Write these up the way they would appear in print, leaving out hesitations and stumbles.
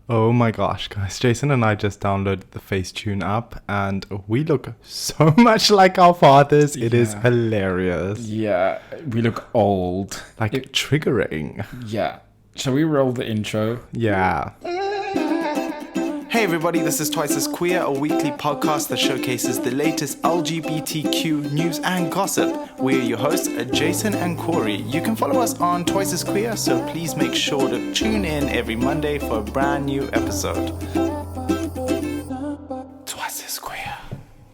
Oh my gosh, guys. Jason and I just downloaded the Facetune app and we look so much like our fathers. It is hilarious. Yeah, we look old. Triggering. Yeah. Shall we roll the intro? Yeah. Hey everybody, this is Twice as Queer, a weekly podcast that showcases the latest LGBTQ news and gossip. We're your hosts, Jason and Corey. You can follow us on Twice as Queer, so please make sure to tune in every Monday for a brand new episode. Twice as Queer.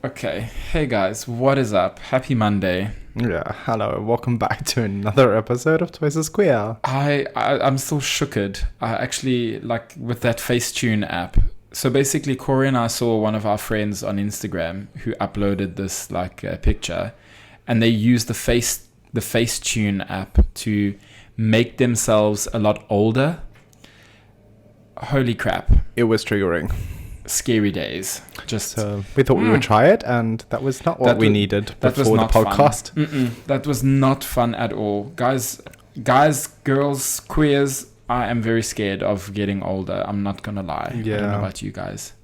Okay, hey guys, what is up? Happy Monday. Yeah, hello. Welcome back to another episode of Twice as Queer. I'm still shooked. I actually, with that Facetune app. So basically, Corey and I saw one of our friends on Instagram who uploaded this picture, and they used the Facetune app to make themselves a lot older. Holy crap! It was triggering. Scary days. So we thought we would try it, and that was not what we needed before the podcast. That was not fun at all, guys, girls, queers. I am very scared of getting older. I'm not going to lie. Yeah. I don't know about you guys.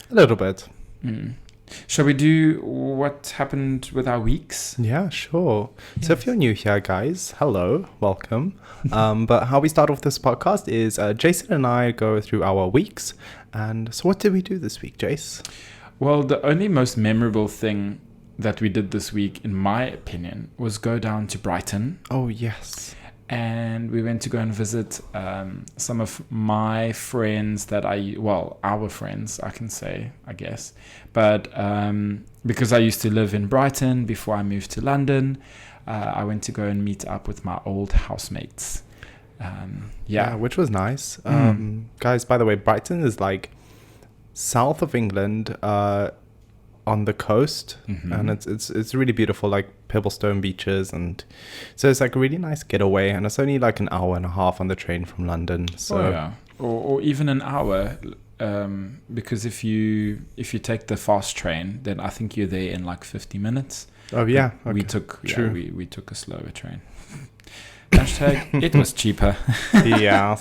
A little bit. Shall we do what happened with our weeks? Yeah, sure. Yes. So if you're new here, guys, hello, welcome. But how we start off this podcast is Jason and I go through our weeks. And so what did we do this week, Jace? Well, the only most memorable thing that we did this week, in my opinion, was go down to Brighton. Oh, yes. And we went to go and visit some of my friends our friends, I can say, I guess. But because I used to live in Brighton before I moved to London, I went to go and meet up with my old housemates. Yeah, which was nice. Guys, by the way, Brighton is south of England, on the coast, and it's really beautiful, pebblestone beaches, and so it's a really nice getaway, and it's only an hour and a half on the train from London. So or even an hour, because if you take the fast train, then I think you're there in 50 minutes. Oh yeah, okay. we took a slower train. Hashtag, it was cheaper. Yeah,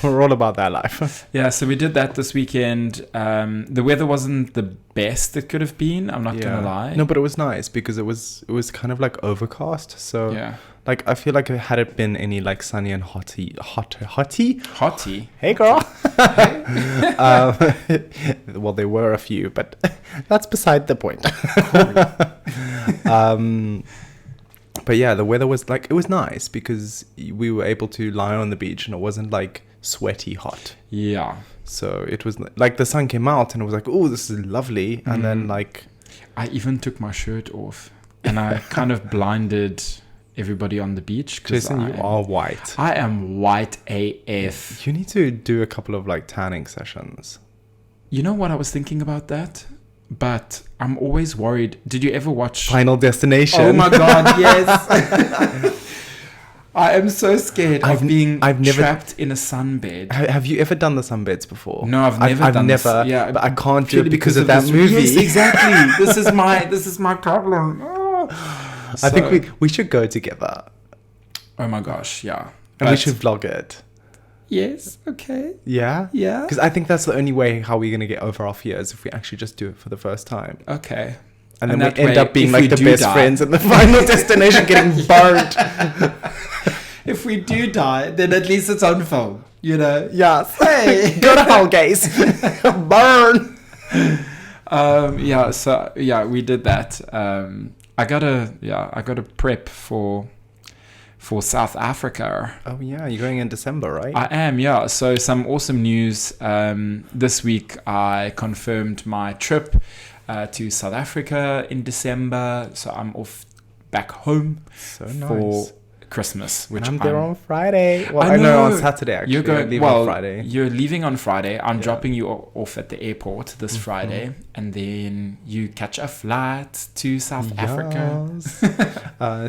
we're all about that life. Yeah, so we did that this weekend. The weather wasn't the best it could have been, I'm not gonna lie. No, but it was nice because it was kind of overcast. So yeah, I feel had it been any sunny and hotty. Hotty. Hey girl. Well, there were a few, but that's beside the point. But yeah, the weather was it was nice because we were able to lie on the beach and it wasn't sweaty hot. Yeah. So it was the sun came out and it was oh, this is lovely. And then I even took my shirt off and I kind of blinded everybody on the beach. Jason, you are white. I am white AF. You need to do a couple of tanning sessions. You know what, I was thinking about that? But I'm always worried. Did you ever watch Final Destination? Oh my God, yes. I am so scared of being trapped in a sunbed. Have you ever done the sunbeds before? No, I've never done this. Yeah, but I can't do it because of that movie. Yes, exactly. This is my problem. I think we should go together. Oh my gosh, yeah. And we should vlog it. Yes, okay. Yeah? Yeah. Because I think that's the only way how we're going to get over our fears if we actually just do it for the first time. Okay. And then we end up being the best friends in the Final Destination getting burned. If we do die, then at least it's on film, you know? Yes. Hey! Go to hell, guys. Burn! We did that. I gotta prep for South Africa. Oh yeah, you're going in December, right? I am, yeah. So some awesome news. This week I confirmed my trip to South Africa in December. So I'm off back home for Christmas, which I'm there on Friday. Well, I know on Saturday actually. You're going, leaving on Friday. You're leaving on Friday. I'm dropping you off at the airport this Friday, and then you catch a flight to South Africa.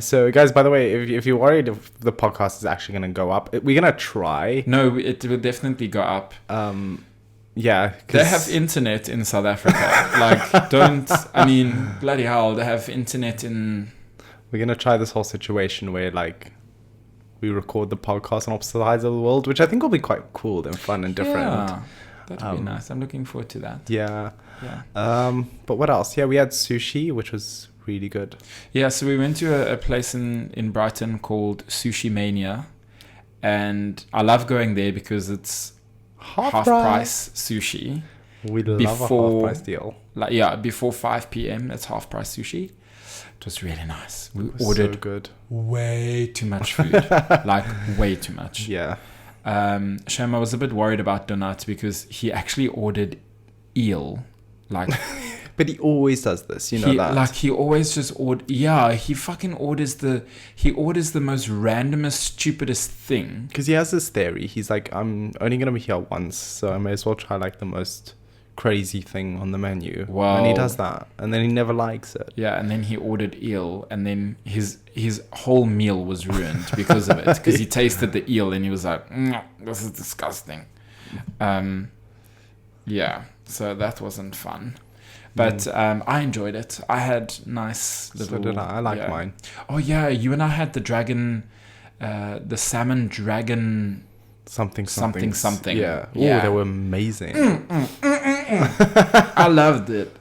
So, guys, by the way, if you're worried if the podcast is actually going to go up, we're going to try. No, it will definitely go up. Yeah, they have internet in South Africa. Bloody hell, they have internet in. We're gonna try this whole situation where we record the podcast on opposite sides of the world, which I think will be quite cool and fun and different. Yeah, that'd be nice. I'm looking forward to that. Yeah. Yeah. But what else? Yeah, we had sushi, which was really good. Yeah, so we went to a place in Brighton called Sushi Mania, and I love going there because it's half price sushi. We love a half price deal. Before 5 p.m. it's half price sushi. It was really nice. We ordered so good. Way too much food. Like way too much. Yeah. Shema was a bit worried about Donut because he actually ordered eel. Like, but he always does this, you know that. Like he always just he fucking orders the most randomest, stupidest thing. Because he has this theory. He's like, I'm only gonna be here once, so I may as well try like the most crazy thing on the menu. Wow. And he does that, and then he never likes it. Yeah, and then he ordered eel, and then his whole meal was ruined because of it. Because he tasted the eel and he was like, "This is disgusting." Yeah, so that wasn't fun. But I enjoyed it. I had nice little... So did I. I like mine. Oh, yeah. You and I had the dragon... the salmon dragon... Something. Yeah. Oh, they were amazing. I loved it.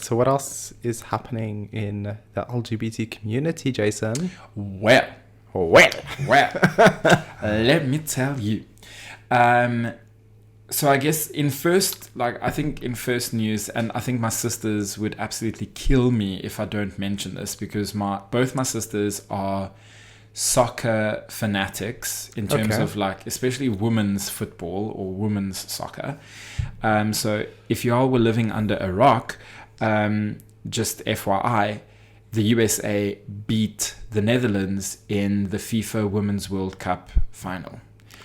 So what else is happening in the LGBT community, Jason? Well. Let me tell you. So I guess in first news, and I think my sisters would absolutely kill me if I don't mention this, because both my sisters are soccer fanatics in terms of like, especially women's football or women's soccer. So if y'all were living under a rock, just FYI, the USA beat the Netherlands in the FIFA Women's World Cup final.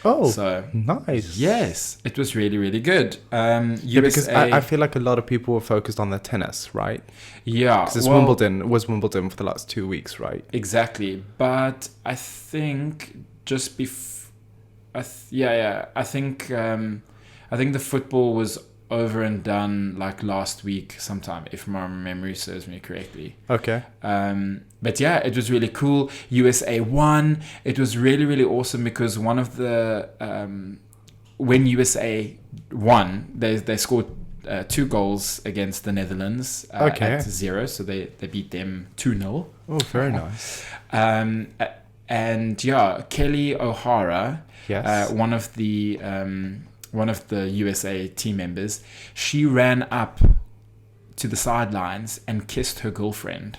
Oh, so nice. Yes, it was really, really good. USA, because I feel like a lot of people were focused on the tennis, right? Yeah. Because Wimbledon for the last 2 weeks, right? Exactly. But I think just before... I think the football was over and done like last week sometime, if my memory serves me correctly. Okay. But yeah, it was really cool. USA won. It was really, really awesome because one of the when USA won, they scored 2 goals against the Netherlands at 0, so they beat them 2-0. Oh, very nice. And yeah, Kelly O'Hara, yes, one of the USA team members, she ran up to the sidelines and kissed her girlfriend.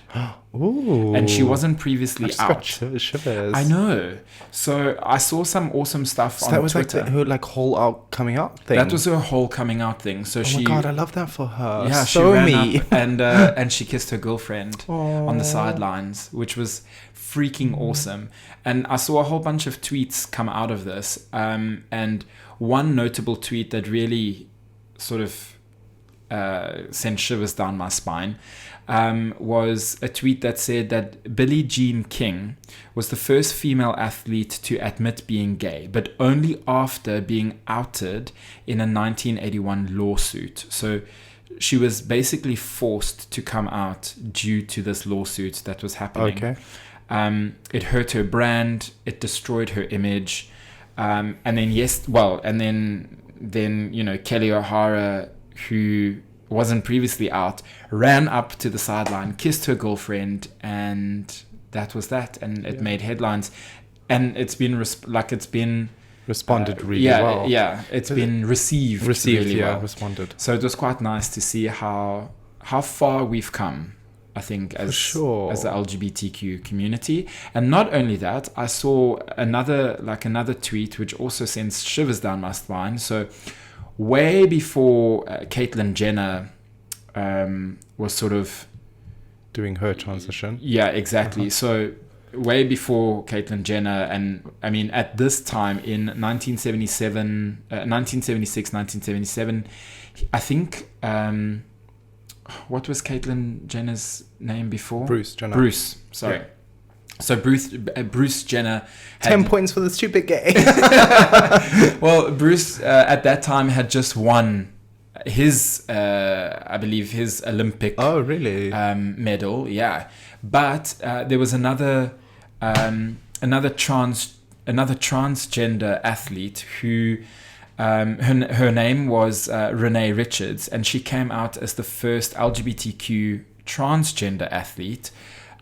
Ooh. And she wasn't previously out. Shivers. I know. So I saw some awesome stuff on Twitter. That was like her whole out coming out thing. That was her whole coming out thing. So my god, I love that for her. Yeah, she ran up and she kissed her girlfriend on the sidelines, which was freaking awesome. And I saw a whole bunch of tweets come out of this. And one notable tweet that really sort of sent shivers down my spine was a tweet that said that Billie Jean King was the first female athlete to admit being gay, but only after being outed in a 1981 lawsuit. So she was basically forced to come out due to this lawsuit that was happening. Okay. It hurt her brand. It destroyed her image. And then Kelly O'Hara, who wasn't previously out, ran up to the sideline, kissed her girlfriend, and that was that. And it made headlines, and it's been responded really well. Yeah, it's been received really well. Responded. So it was quite nice to see how far we've come, I think, as the LGBTQ community. And not only that, I saw another tweet which also sends shivers down my spine. So way before Caitlyn Jenner was sort of doing her transition. Yeah, exactly. So way before Caitlyn Jenner, and I mean at this time in 1977, I think what was Caitlyn Jenner's name before? Bruce Jenner. Bruce, sorry. Yeah. So Bruce Jenner had 10 points for the stupid gay. Well, Bruce at that time had just won his, I believe, his Olympic medal. Yeah, but there was another another transgender athlete who her name was Renee Richards, and she came out as the first LGBTQ transgender athlete.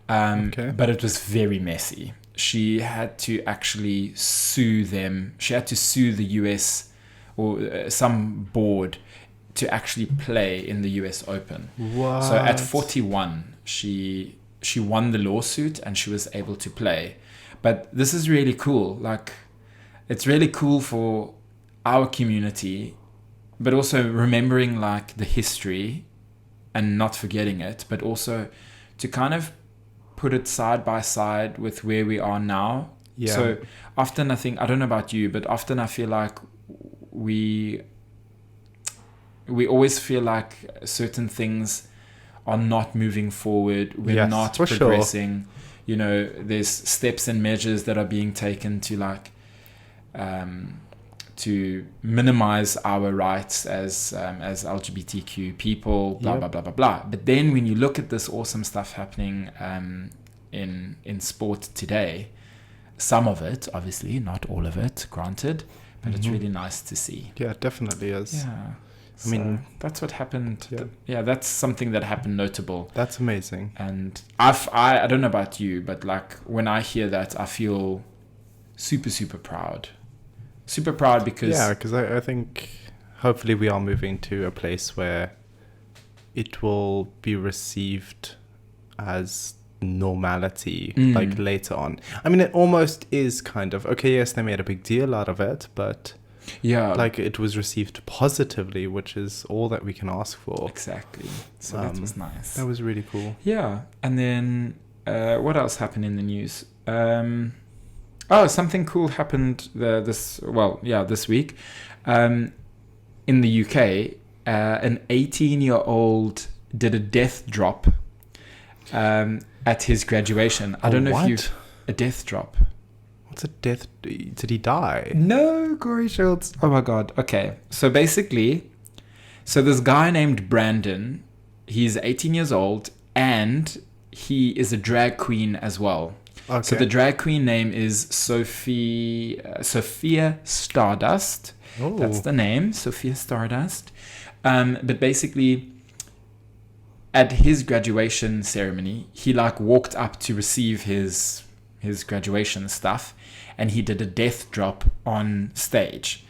But it was very messy. She had to actually sue them. She had to sue the US or some board to actually play in the US Open. What? So at 41, she won the lawsuit and she was able to play. But this is really cool. Like, it's really cool for our community, but also remembering like the history and not forgetting it, but also to kind of put it side by side with where we are now. Yeah. So often I think, I don't know about you, but often I feel like we always feel like certain things are not moving forward. We're not progressing. Sure. You know, there's steps and measures that are being taken to like to minimize our rights as LGBTQ people, blah, blah, blah, blah, blah. But then when you look at this awesome stuff happening in sport today, some of it, obviously, not all of it, granted, but it's really nice to see. Yeah, it definitely is. Yeah. I mean, that's what happened. Yeah. That's something that happened notable. That's amazing. And I don't know about you, but like when I hear that, I feel super, super proud. Super proud because... Yeah, because I think hopefully we are moving to a place where it will be received as normality, like later on. I mean, it almost is kind of... Okay, yes, they made a big deal out of it, but... Yeah. Like it was received positively, which is all that we can ask for. Exactly. So that was nice. That was really cool. Yeah. And then what else happened in the news? Something cool happened this week. In the UK, an 18-year-old did a death drop at his graduation. I don't know if you... A death drop. What's a death? Did he die? No, Corey Schultz. Oh my God. Okay. So basically, this guy named Brandon, he's 18 years old and he is a drag queen as well. Okay. So the drag queen name is Sophia Stardust. Oh. That's the name, Sophia Stardust. But basically, at his graduation ceremony, he like walked up to receive his graduation stuff, and he did a death drop on stage.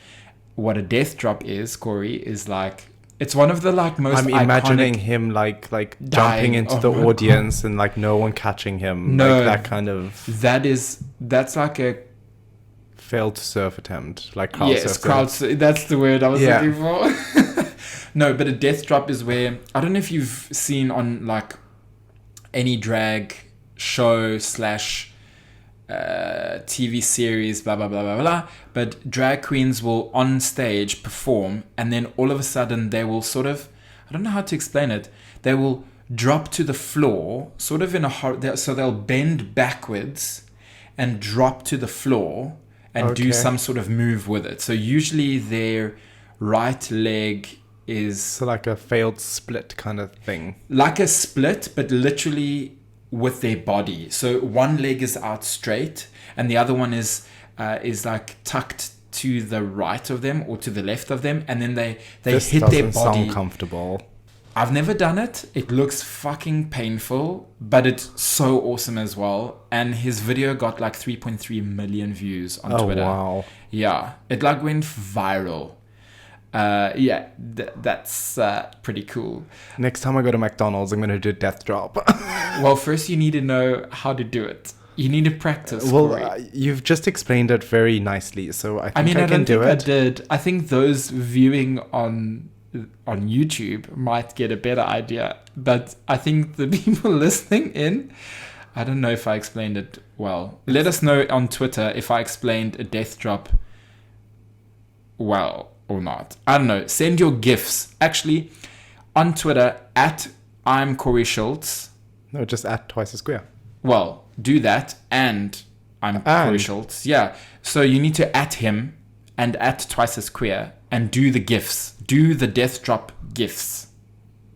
What a death drop is, Corey, is like, it's one of the like most I'm imagining him like jumping into the audience and like no one catching him. No, like that kind of... That's like a... failed to serve attempt. Like crowd surf. That's the word I was looking for. No, but a death drop is where... I don't know if you've seen on like any drag show / TV series, blah, blah, blah, blah, blah. But drag queens will on stage perform and then all of a sudden they will sort of, I don't know how to explain it. They will drop to the floor, sort of in a, so they'll bend backwards and drop to the floor and do some sort of move with it. So usually their right leg is... So like a failed split kind of thing. Like a split, but literally with their body. So one leg is out straight and the other one is like tucked to the right of them or to the left of them, and then they this hit their body. Sound comfortable. I've never done it. It looks fucking painful, but it's so awesome as well. And his video got like 3.3 million views on Twitter. Oh wow. Yeah, it like went viral. That's pretty cool. Next time I go to McDonald's, I'm going to do a death drop. Well, first you need to know how to do it. You need to practice. Well, you've just explained it very nicely, so I think I can do it. I did. I think those viewing on YouTube might get a better idea, but I think the people listening in, I don't know if I explained it well. Let us know on Twitter if I explained a death drop well or not. I don't know. Send your GIFs. Actually, on Twitter, at I'm Corey Schultz. No, just at twiceasqueer. Well, do that, and I'm Corey Schultz. Yeah. So you need to at him and at twiceasqueer and do the GIFs. Do the death drop GIFs.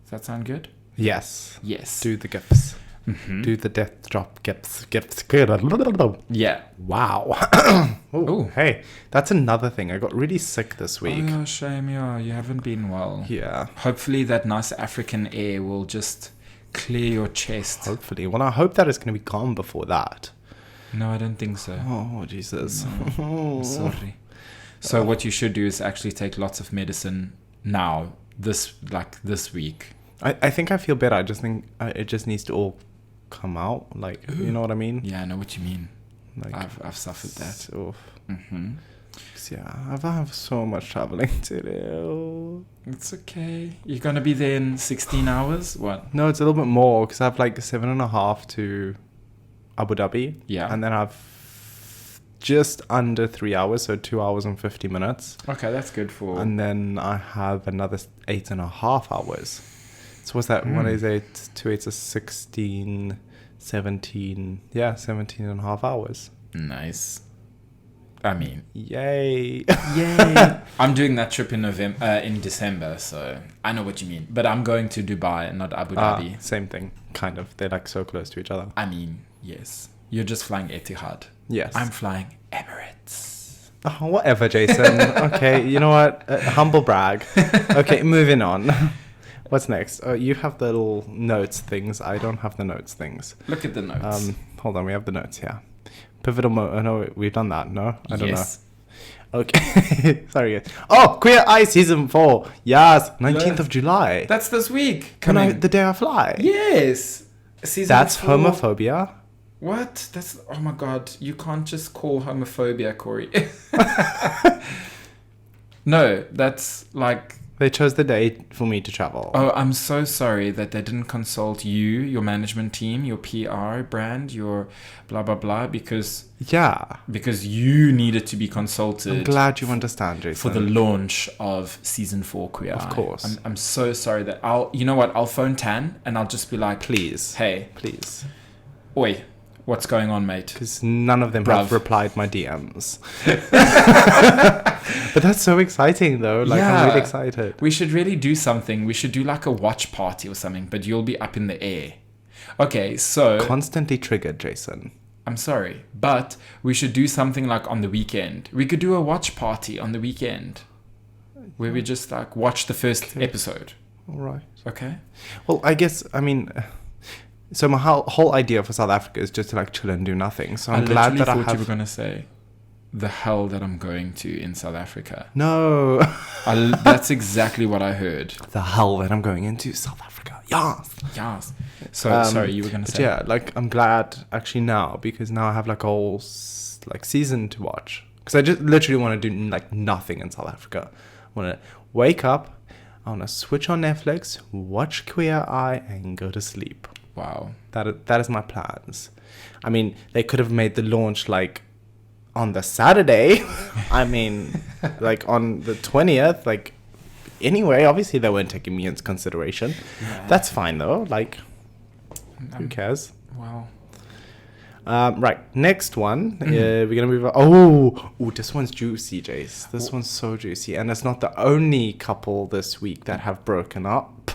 Does that sound good? Yes. Yes. Do the GIFs. Do the death drop gets Yeah. Wow. Ooh. Hey, that's another thing. I got really sick this week. Oh, shame. Yeah, you haven't been well. Yeah. Hopefully that nice African air will just clear your chest. Hopefully. Well, I hope that it's going to be gone before that. No, I don't think so. Oh, Jesus. No. Sorry. So what you should do is actually take lots of medicine now, this week. I think I feel better. I just think it just needs to all come out. Like, you know what I mean? Yeah, I know what you mean. Like, I've suffered that. Mm-hmm. Yeah, I have so much traveling to do. It's okay. You're going to be there in 16 hours? What? No, it's a little bit more because I have like 7.5 to Abu Dhabi. Yeah. And then I've just under 3 hours, so 2 hours and 50 minutes. Okay, that's good for... And then I have another 8.5 hours. So what's that? 1 is 8, 2 8 is 16, 17. Yeah, 17.5 hours. Nice. I mean... Yay. Yay. I'm doing that trip in December, so I know what you mean. But I'm going to Dubai, not Abu Dhabi. Same thing, kind of. They're like so close to each other. I mean, yes. You're just flying Etihad. Yes. I'm flying Emirates. Oh, whatever, Jason. Okay, you know what? Humble brag. Okay, moving on. What's next? You have the little notes things. I don't have the notes things. Look at the notes. Hold on, we have the notes here. Pivotal moment. No, we've done that. No, I don't know. Okay. Sorry, guys. Oh, Queer Eye Season 4. Yes, 19th of July. That's this week. The day I fly. Yes. Season That's 4. homophobia. What? That's... Oh my God. You can't just call homophobia, Corey. No, that's like... They chose the day for me to travel. Oh, I'm so sorry that they didn't consult you, your management team, your PR brand, your blah, blah, blah, because you needed to be consulted. I'm glad you understand, Jason. For the launch of Season 4 Queer Eye. Of course. I'm so sorry that you know what? I'll phone Tan and I'll just be like, please. Hey. Please. Oi. What's going on, mate? Because none of them have replied my DMs. But that's so exciting, though. Like, I'm really excited. We should really do something. We should do like a watch party or something, but you'll be up in the air. Okay, so... Constantly triggered, Jason. I'm sorry, but we should do something like on the weekend. We could do a watch party on the weekend where we just like watch the first episode. All right. Okay. Well, I guess, I mean... So my whole idea for South Africa is just to like chill and do nothing. So I'm glad that I thought you were going to say the hell that I'm going to in South Africa. No. That's exactly what I heard. The hell that I'm going into South Africa. Yes. Yes. So sorry, you were going to say. Yeah, like I'm glad actually now because now I have like a whole like season to watch. Because I just literally want to do like nothing in South Africa. I want to wake up, I want to switch on Netflix, watch Queer Eye and go to sleep. Wow. That is my plans. I mean, they could have made the launch like on the Saturday. I mean, like on the 20th. Like, anyway, obviously they weren't taking me into consideration. Yeah. That's fine though. Like, who cares? Wow. Right, next one. We're gonna move on. Oh, this one's juicy, Jace. This one's so juicy, and it's not the only couple this week that have broken up.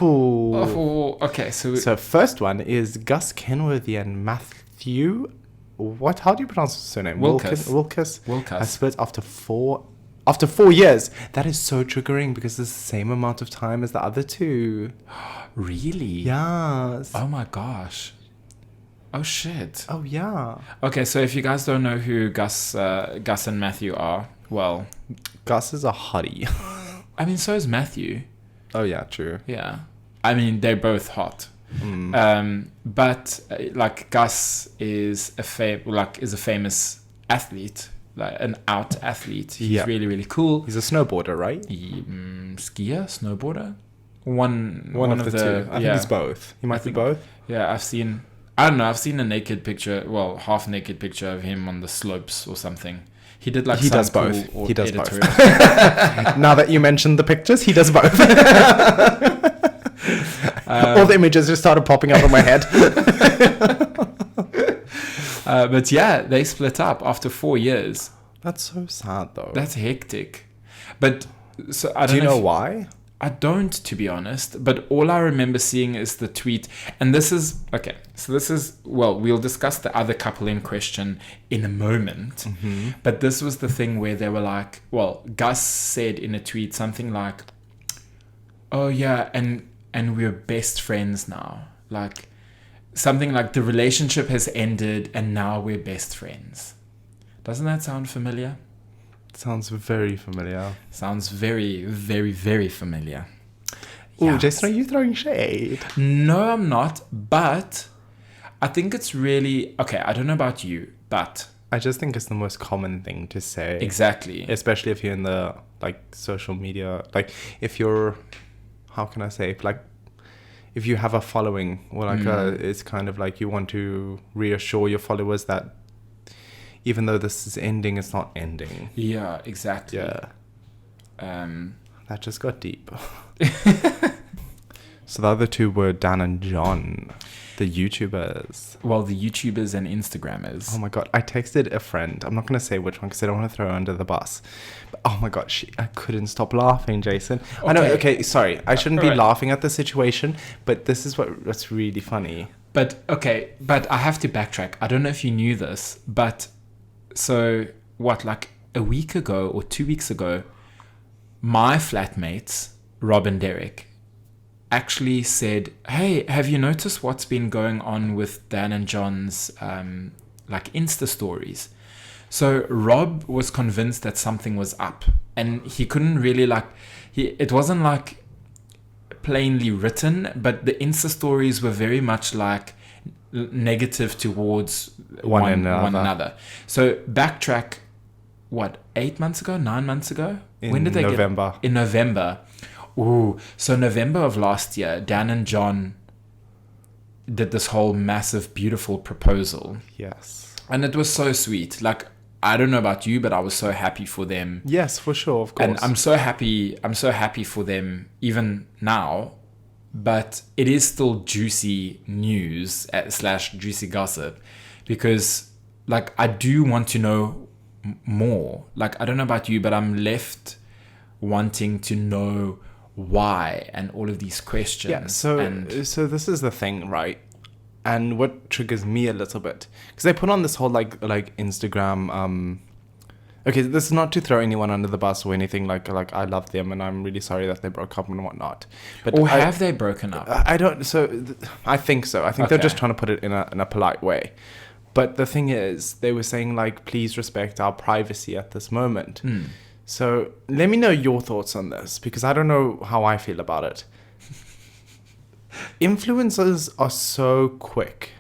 Ooh. Oh, okay. So first one is Gus Kenworthy and Matthew. What? How do you pronounce his surname? Wilkes. Has split after 4 years. That is so triggering because it's the same amount of time as the other two. Really? Yes. Oh my gosh. Oh shit. Oh yeah. Okay, so if you guys don't know who Gus and Matthew are, well, Gus is a hottie. I mean, so is Matthew. Oh yeah, true. Yeah, I mean they're both hot. But like Gus is a famous athlete, like an out athlete. He's really, really cool. He's a snowboarder, right? Skier, snowboarder. One of the two. I think he's both. He might be both. Yeah, I've seen a naked picture, well, half naked picture of him on the slopes or something. He did like he does cool both. He does both. Now that you mentioned the pictures, he does both. All the images just started popping up in my head. But yeah, they split up after 4 years. That's so sad, though. That's hectic. But so I don't know. Do you know why? I don't, to be honest, but all I remember seeing is the tweet. And this is, okay, so this is, well, we'll discuss the other couple in question in a moment. Mm-hmm. But this was the thing where they were like, well, Gus said in a tweet something like, oh yeah, and we're best friends now. Like, something like the relationship has ended and now we're best friends. Doesn't that sound familiar? Sounds very familiar. Sounds very, very, very familiar. Oh, Yeah. Jason, are you throwing shade? No, I'm not. But I think it's really... Okay, I don't know about you, but... I just think it's the most common thing to say. Exactly. Especially if you're in the, like, social media. Like, if you're... How can I say? Like, if you have a following, or like, it's kind of like you want to reassure your followers that even though this is ending, it's not ending. Yeah, exactly. Yeah. That just got deep. So the other two were Dan and John, the YouTubers. Well, the YouTubers and Instagrammers. Oh my God. I texted a friend. I'm not going to say which one because I don't want to throw her under the bus. But oh my God, I couldn't stop laughing, Jason. I know. Okay, sorry. I shouldn't be laughing at the situation, but this is what's really funny. But, okay, but I have to backtrack. I don't know if you knew this, but so what, like a week ago or 2 weeks ago, my flatmates, Rob and Derek, actually said, hey, have you noticed what's been going on with Dan and John's like Insta stories? So Rob was convinced that something was up, and he couldn't really it wasn't like plainly written, but the Insta stories were very much like negative towards one another. So backtrack, what, 9 months ago? When did they November. In November. Ooh, so November of last year, Dan and John did this whole massive, beautiful proposal. Yes. And it was so sweet. Like, I don't know about you, but I was so happy for them. Yes, for sure, of course. And I'm so happy for them even now. But it is still juicy news / juicy gossip, because like I do want to know more. Like, I don't know about you, but I'm left wanting to know why and all of these questions. Yeah, so this is the thing, right? And what triggers me a little bit, because I put on this whole like Instagram. Okay, this is not to throw anyone under the bus or anything. Like I love them, and I'm really sorry that they broke up and whatnot. But have they broken up? I don't. So I think so. I think they're just trying to put it in a polite way. But the thing is, they were saying like, please respect our privacy at this moment. So let me know your thoughts on this, because I don't know how I feel about it. Influencers are so quick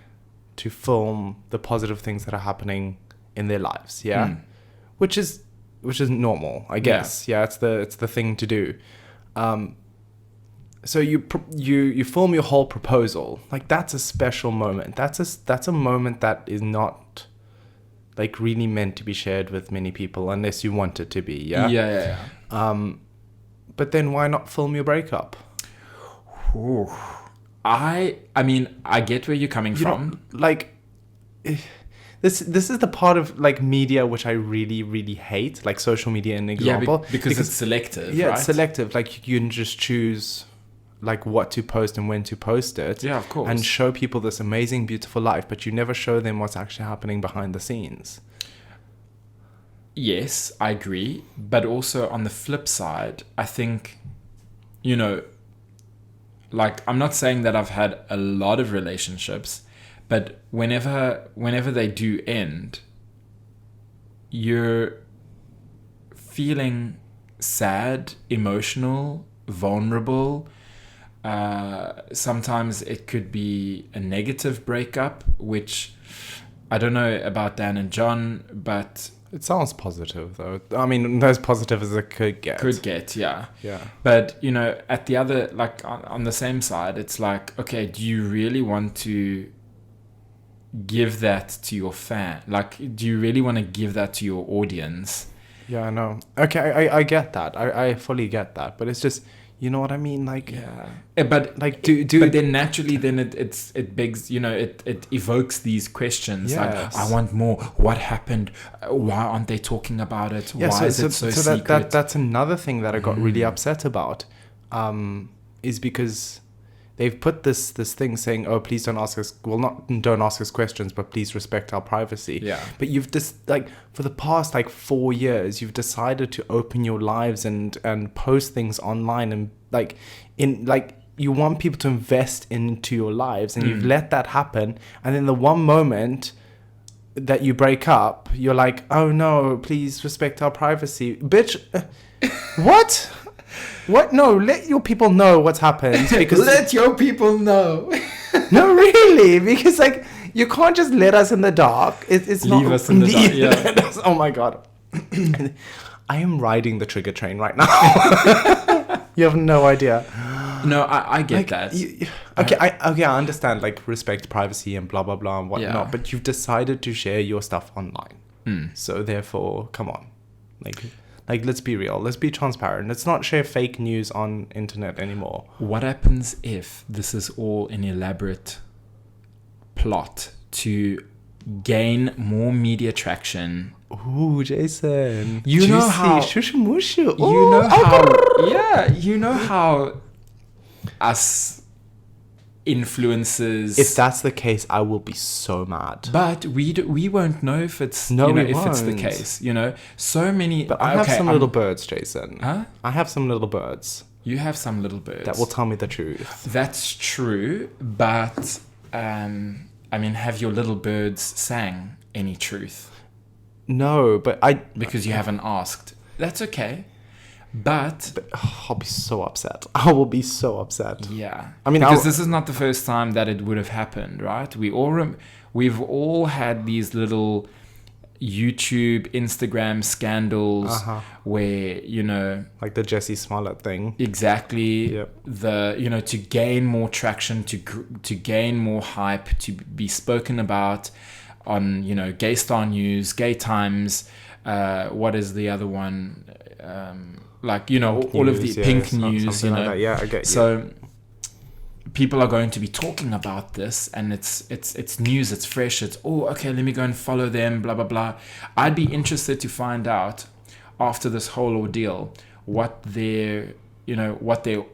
to film the positive things that are happening in their lives, yeah? Which is normal, I guess. Yeah, it's the thing to do. So you film your whole proposal. Like, that's a special moment. That's a moment that is not like really meant to be shared with many people unless you want it to be, yeah? Yeah. But then why not film your breakup? Ooh. I mean, I get where you're coming from. Like, this is the part of like media which I really, really hate, like social media, an example. Yeah, because it's selective, yeah, right? It's selective. Like, you can just choose like what to post and when to post it. Yeah, of course. And show people this amazing, beautiful life, but you never show them what's actually happening behind the scenes. Yes, I agree. But also on the flip side, I think, you know, like, I'm not saying that I've had a lot of relationships, but whenever they do end, you're feeling sad, emotional, vulnerable. Sometimes it could be a negative breakup, which I don't know about Dan and John, but it sounds positive though. I mean, as positive as it could get. Yeah. Yeah. But, you know, at the other, like on the same side, it's like, okay, do you really want to give that to your fan? Like, do you really want to give that to your audience? Yeah, I know. Okay, I get that. I fully get that. But it's just, you know what I mean? Like, yeah. But like, but then naturally, then it begs, you know, it evokes these questions. Yes. Like, I want more. What happened? Why aren't they talking about it? Yeah, Why is it so secret? That's another thing that I got really upset about. is because they've put this thing saying, "Oh, please don't ask us. Well, don't ask us questions, but please respect our privacy." Yeah. But you've just for the past 4 years, you've decided to open your lives and post things online and you want people to invest into your lives, and you've let that happen. And then the one moment that you break up, you're like, "Oh no, please respect our privacy, bitch." What? What? No, let your people know what's happened. Because let your people know. No, really, because you can't just let us in the dark. It's leave not us in the dark. Yeah. Oh my god, I am riding the trigger train right now. You have no idea. No, I get that. I understand respect privacy and blah blah blah and whatnot, but you've decided to share your stuff online. So therefore, come on, let's be real. Let's be transparent. Let's not share fake news on internet anymore. What happens if this is all an elaborate plot to gain more media traction? Ooh, Jason. You know how... Shushamushu. You know how... Yeah, you know how us influencers... If that's the case, I will be so mad. But we won't know if it's it's the case. So many. But I have some little birds, Jason. Huh? I have some little birds. You have some little birds that will tell me the truth. That's true, but have your little birds sang any truth? No, but because you haven't asked. That's okay. But I'll be so upset. I will be so upset. Yeah. Because this is not the first time that it would have happened, right? We've all had these little YouTube, Instagram scandals where, like the Jussie Smollett thing. Exactly. Yep. To gain more traction, to gain more hype, to be spoken about on, Gay Star News, Gay Times, what is the other one? All of the Pink News, like that. Yeah, I get you. So people are going to be talking about this, and it's news, it's fresh, it's okay, let me go and follow them, blah blah blah. I'd be interested to find out after this whole ordeal what their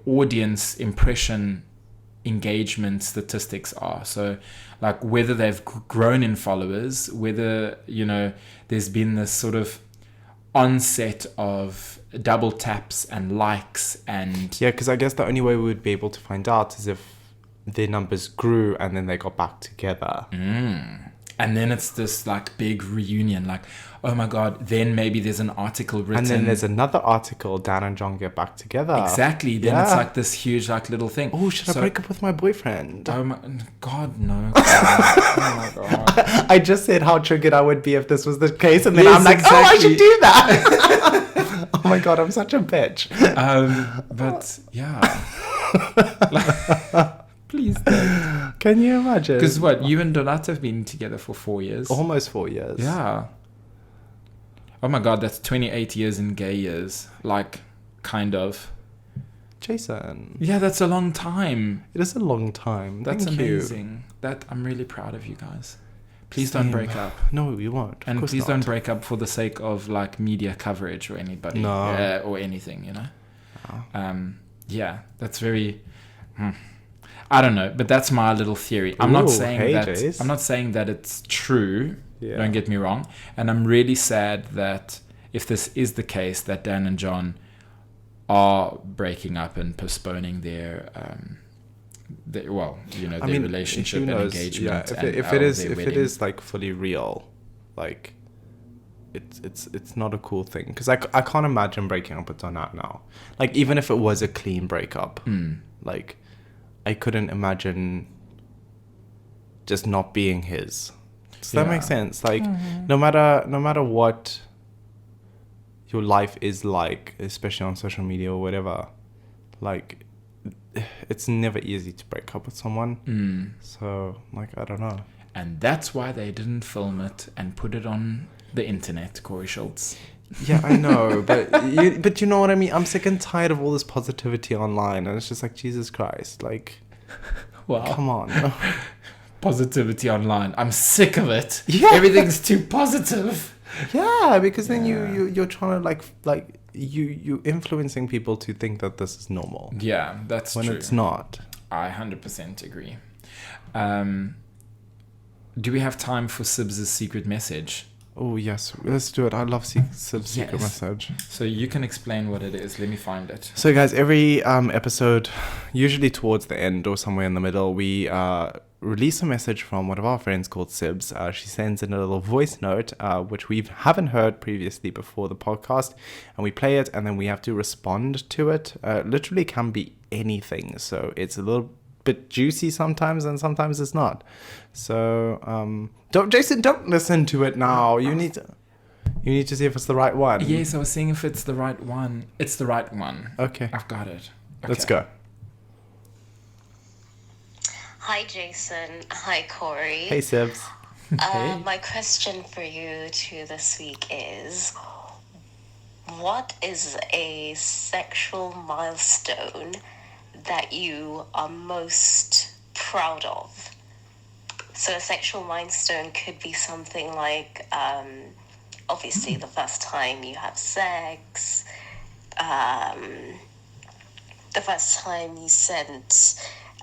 audience impression engagement statistics are. So whether they've grown in followers, whether there's been this sort of onset of double taps and likes and... Yeah, because I guess the only way we would be able to find out is if their numbers grew and then they got back together. And then it's this big reunion, oh my god, then maybe there's an article written. And then there's another artigle, Dan and John get back together. Exactly. Then it's this huge little thing. Oh, should I break up with my boyfriend? Oh my god, no. Oh my god. I just said how triggered I would be if this was the case, and then yes, I'm like, exactly. oh, I should do that. Oh my god, I'm such a bitch. But yeah. Please don't. Can you imagine? Because you and Donat have been together for 4 years. Almost 4 years. Yeah. Oh my god, that's 28 years in gay years. Kind of. Jason. Yeah, that's a long time. It is a long time. That's Thank amazing. you. I'm really proud of you guys. Please don't break up. No, we won't. And please don't break up for the sake of media coverage or anybody. No. Or anything, Oh. Yeah, that's very... I don't know, but that's my little theory. I'm not saying that it's true. Yeah. Don't get me wrong. And I'm really sad that if this is the case, that Dan and John are breaking up and postponing their relationship and engagement. Yeah, if it is fully real, it's not a cool thing, because I can't imagine breaking up with Donat now. Even if it was a clean breakup, I couldn't imagine just not being his. Does that make sense? No matter what your life is like, especially on social media or whatever, it's never easy to break up with someone. So I don't know. And that's why they didn't film it and put it on the internet, Corey Schultz. Yeah, I know, but you know what I mean? I'm sick and tired of all this positivity online, and it's just Jesus Christ, wow. Come on. Positivity online. I'm sick of it. Yeah. Everything's too positive. Yeah, because then you're trying to you influencing people to think that this is normal. Yeah, that's when true. It's not. I 100% agree. Do we have time for Sibs' secret message? Oh, yes. Let's do it. I love Sibs' secret message. So you can explain what it is. Let me find it. So, guys, every episode, usually towards the end or somewhere in the middle, we release a message from one of our friends called Sibs. She sends in a little voice note, which we haven't heard previously before the podcast, and we play it, and then we have to respond to it. Literally can be anything. So it's a little bit juicy sometimes, and sometimes it's not. So don't listen to it now. You need to see if it's the right one. Yes, I was seeing if it's the right one. It's the right one. Okay, I've got it. Okay. Let's go. Hi Jason. Hi Corey. Hey Sibs. Hey. My question for you two this week is, what is a sexual milestone that you are most proud of? So a sexual milestone could be something like, obviously the first time you have sex, the first time you sent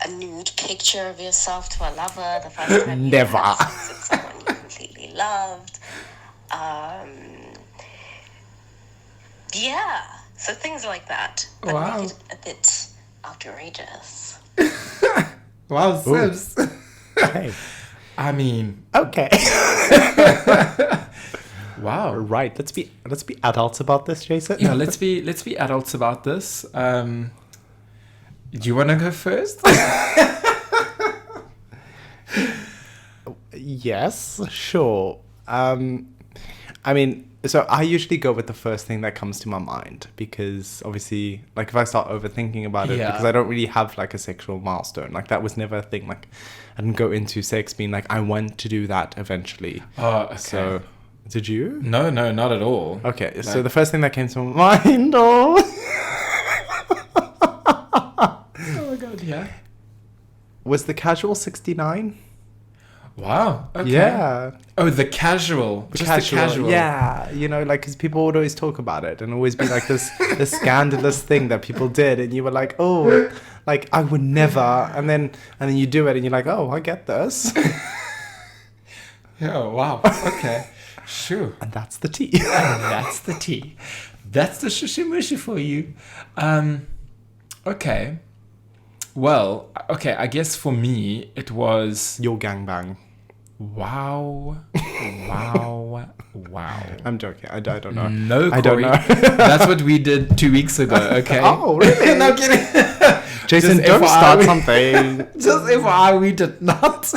a nude picture of yourself to a lover, the first time you Never. had sex with someone you completely loved. Yeah, so things like that. But Wow. make it a bit outrageous. Wow, Sibs. Hey. I mean, Okay. wow. Right. Let's be adults about this, Jason. Yeah, let's be adults about this. Do you want to go first? Yes, sure. I mean, so I usually go with the first thing that comes to my mind, because obviously, like, if I start overthinking about it, Yeah. because I don't really have like a sexual milestone, like that was never a thing. Like, I didn't go into sex being like, I want to do that eventually. Oh, okay. So, did you? No, not at all. Okay, so the first thing that came to my mind, oh Oh my god, yeah. was the casual 69. Wow. Okay. Yeah. Oh, the casual. Just the casual. Yeah, you know, like, because people would always talk about it and always be like this scandalous thing that people did, and you were like, oh, like, I would never, and then you do it and you're like, oh, I get this. Yeah, wow. Okay. Sure. And that's the tea. And that's the tea. That's the shishimushi for you. Okay. Well, okay, I guess for me, it was... Your gangbang. Wow. I'm joking. I don't know. No, Corey. I don't know. That's what we did 2 weeks ago, okay? Oh, really? No kidding. Jason, Just don't FYI, start something. Just FYI, we did not.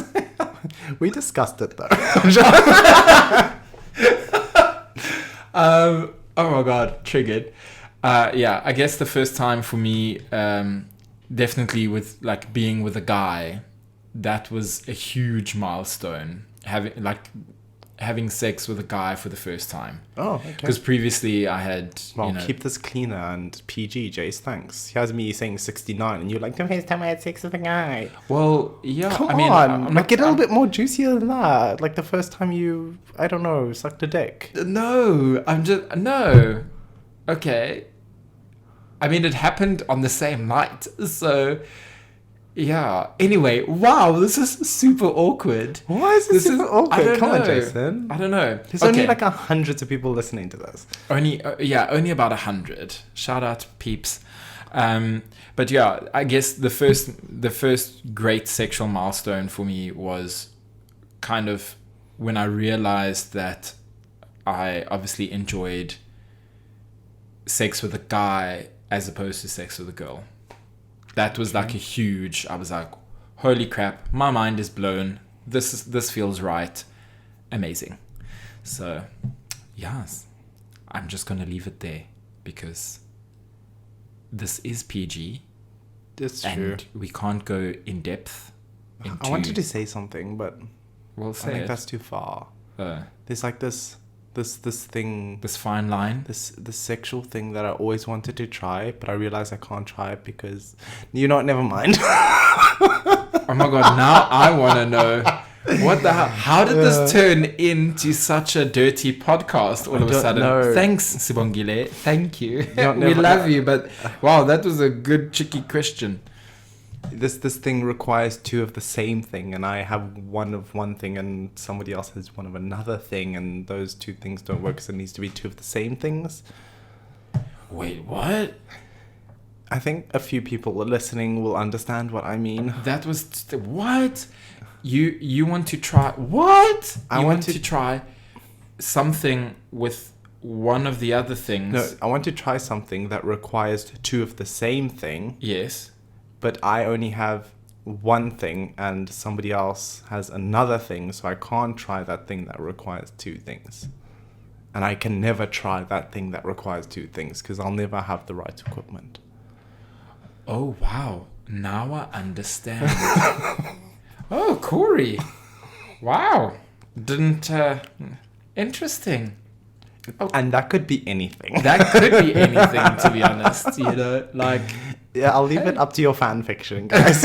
We discussed it, though. Oh my god, triggered. Yeah, I guess the first time for me, definitely with like being with a guy, that was a huge milestone. Having sex with a guy for the first time. Oh, okay. Because previously I had, Well, keep this cleaner and PG, Jace. Thanks. Here's me saying 69, and you're like, the first time I had sex with a guy. Well, yeah. Come I mean, on, get a little bit more juicier than that. Like the first time you, I don't know, sucked a dick. No, no. Okay. I mean, it happened on the same night, so yeah. Anyway, wow, this is super awkward. Why is this super awkward? Come on, Jason. I don't know. There's only like hundreds of people listening to this. Only about 100. Shout out, peeps. But yeah, I guess the first great sexual milestone for me was kind of when I realized that I obviously enjoyed sex with a guy as opposed to sex with a girl. That was like a huge, I was like, holy crap, my mind is blown. This feels right. Amazing. So, yes, I'm just going to leave it there because this is PG. That's true. And we can't go in depth into... I wanted to say something, but Well, I think that's too far. There's like this thing, this fine line. this sexual thing that I always wanted to try, but I realize I can't try it because never mind. Oh my god, now I want to know. What the hell? How did this turn into such a dirty podcast all of a sudden? know. Thanks, Sibongile. Thank you. Don't know We what love you, but wow, that was a good tricky question. This thing requires two of the same thing, and I have one of one thing, and somebody else has one of another thing, and those two things don't work, so it needs to be two of the same things. Wait, what? I think a few people listening will understand what I mean. That was what? You want to try what? I want to try something with one of the other things. No, I want to try something that requires two of the same thing. Yes. But I only have one thing and somebody else has another thing, so I can't try that thing that requires two things. And I can never try that thing that requires two things because I'll never have the right equipment. Oh, wow. Now I understand. Oh, Corey. Wow. Didn't, interesting. Oh. And that could be anything. That could be anything, to be honest. You know, like... Yeah, I'll leave it up to your fan fiction, guys.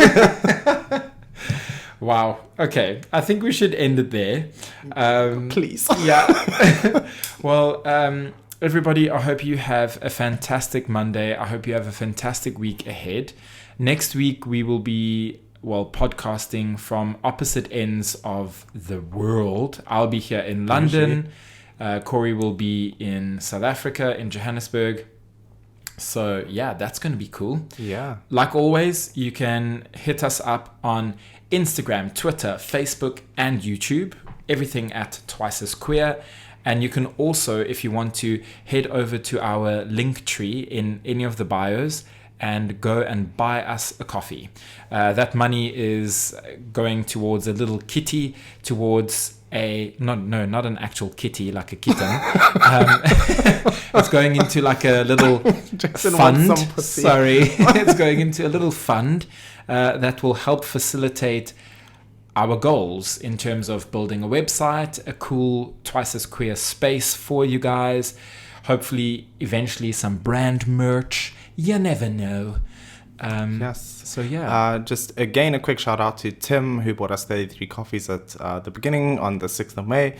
Wow. Okay. I think we should end it there. Please. Yeah. Well, everybody, I hope you have a fantastic Monday. I hope you have a fantastic week ahead. Next week, we will be... podcasting from opposite ends of the world. I'll be here in London. Corey will be in South Africa, in Johannesburg. So yeah, that's going to be cool. Yeah. Like always, you can hit us up on Instagram, Twitter, Facebook, and YouTube. Everything at twiceasqueer. And you can also, if you want to, head over to our link tree in any of the bios and go and buy us a coffee. That money is going towards a little kitty, towards not an actual kitty, like a kitten. It's going into like a little fund. Sorry. It's going into a little fund that will help facilitate our goals in terms of building a website, a cool Twice as Queer space for you guys, hopefully eventually some brand merch. You never know. Yes. So yeah. Just again, a quick shout out to Tim, who bought us 33 coffees at the beginning on the 6th of May.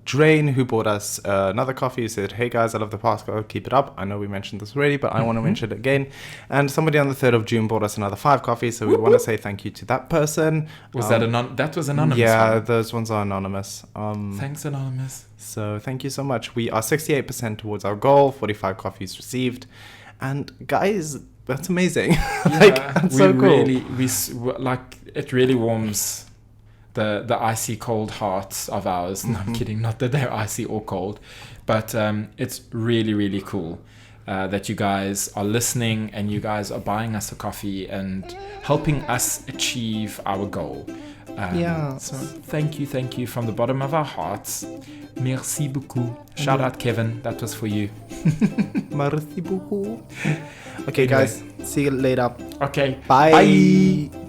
Drain, who bought us another coffee, said, "Hey guys, I love the podcast, keep it up." I know we mentioned this already, but I want to mention it again. And somebody on the 3rd of June bought us another 5 coffees, so we want to say thank you to that person. Was that that was anonymous? Yeah, one? Those ones are anonymous. Thanks, anonymous. So thank you so much. We are 68% towards our goal, 45 coffees received. And guys, that's amazing. Yeah, that's so cool. It really warms the icy cold hearts of ours. No, I'm kidding. Not that they're icy or cold, but it's really, really cool that you guys are listening and you guys are buying us a coffee and helping us achieve our goal. So thank you from the bottom of our hearts. Merci beaucoup. Shout out Kevin, that was for you. Merci beaucoup. Okay, guys, see you later. Okay, bye.